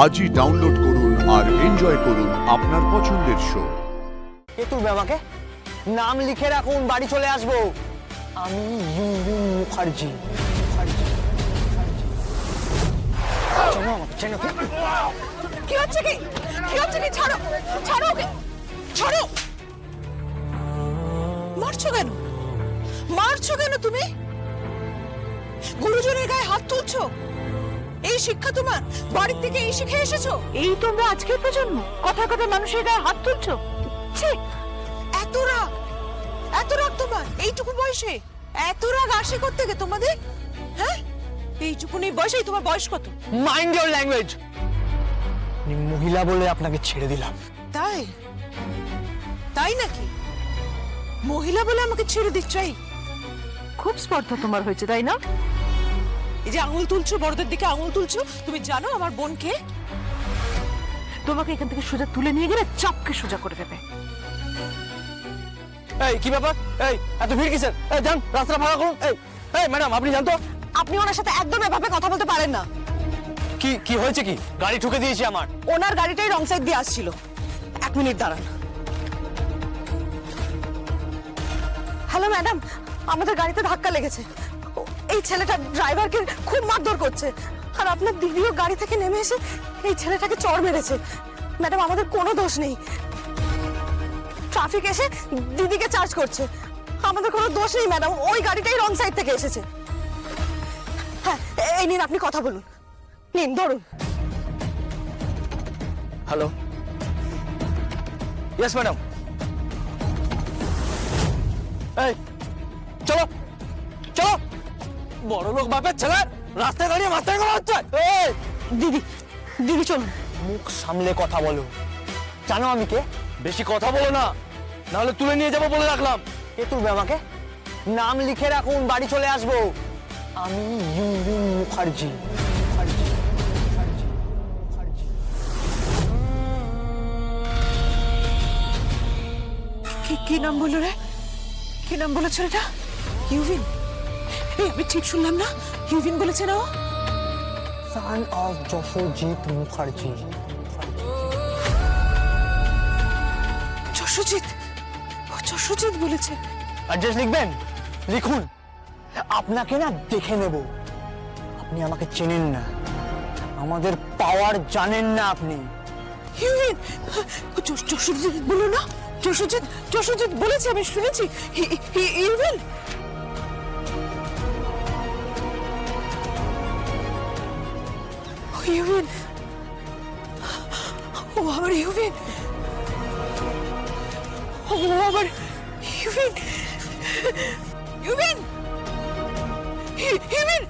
আজই ডাউনলোড করুন আর এনজয় করুন আপনার পছন্দের শো। কে তুলবে আমাকে? নাম লিখে রাখুন, বাড়ি চলে আসবো। আমি ইউভিন মুখার্জি। চেনো আমাকে? চেনো কে? কি হচ্ছে কি? কি হচ্ছে কি? ছাড়ো, ছাড়ো ওকে, ছাড়ো। মারছো কেন? মারছো কেন তুমি? গুরুজনের গায়ে হাত তুলছো? এই শিক্ষা তোমার? বাড়ির থেকে এই শিখে এসেছো? এই তোমরা আজকের প্রজন্ম কথা কথা মানুষের গায়ে হাত তুলছো? ছি! এত রাগ, এত রাগ তোমার এইটুকু বয়সে? এত রাগ আসে করতে গে তোমাদের? হ্যাঁ, এইটুকুনি বয়সেই তোমার বয়স কত? Mind your language. মহিলা বলে আপনাকে ছেড়ে দিলাম। তাই? তাই নাকি? মহিলা বলে আমাকে ছেড়ে দিচ্ছ? খুব স্পর্ধা তোমার হয়েছে তাই না? এই যে আঙুল তুলছো, বড়দের দিকে আঙুল তুলছো, তুমি জানো আমার বোনকে? তোমাকে এখান থেকে সোজা তুলে নিয়ে গেলে চাপকে সোজা করে দেবে। এই কি ব্যাপার? এই এত ভিড় কিসের? এই যান, রাস্তা ফাঁকা করুন। এই ম্যাডাম, আপনি জানতো? আপনি ওনার সাথে একদম এভাবে কথা বলতে পারেন না। কি কি হয়েছে? কি গাড়ি ঠুকে দিয়েছি আমার? ওনার গাড়িটাই রং সাইড দিয়ে আসছিল। 1 মিনিট দাঁড়ান। হ্যালো ম্যাডাম, আমাদের গাড়িতে ধাক্কা লেগেছে। এই ছেলেটা ড্রাইভারকে খুব মারধর করছে, আর আপনার দিদিও গাড়ি থেকে নেমে এসে এই ছেলেটাকে চড় মেরেছে। ম্যাডাম, আমাদের কোনো দোষ নেই। ট্রাফিক এসে দিদিকে চার্জ করছে, আমাদের কোনো দোষ নেই ম্যাডাম। ওই গাড়িটাই রং সাইড থেকে এসেছে। হ্যাঁ, এই নিন, আপনি কথা বলুন। নিন, ধরুন। Hello, yes madam. এই চলো চলো, বড় লোক বাপের ছেলে রাস্তায় দাঁড়িয়ে মাস্তানি করা হচ্ছে। এই দিদি, দিদি চলুন। মুখ সামলে কথা বলো। জানো আমি কে? বেশি কথা বলো না, নাহলে তুলে নিয়ে যাবো বলে রাখলাম। কে তুলবে আমাকে? নাম লিখে রাখুন, বাড়ি চলে আসবো। আমি ইউভিন মুখার্জি। কি নাম বললো রে? কি নাম বলেছে ছেলেটা? ইউভিন? এই আমি ঠিক শুনলাম না? ইউভিন বলেছে না ও? Son of Yashojit Mukherjee. যশোজিৎ? ও যশোজিৎ বলেছে? অ্যাড্রেস লিখবেন? লিখুন। আপনাকে না দেখে নেব। আপনি আমাকে চেনেন না, আমাদের পাওয়ার জানেন না আপনি। ইউভিন? যশোজিৎ বলো না? যশোজিৎ, যশোজিৎ বলেছে, আমি শুনেছি। ইউভিন? ইউভিন, ও আমার ইউভিন, ও আমার ইউভিন, ইউভিন, ইউভিন,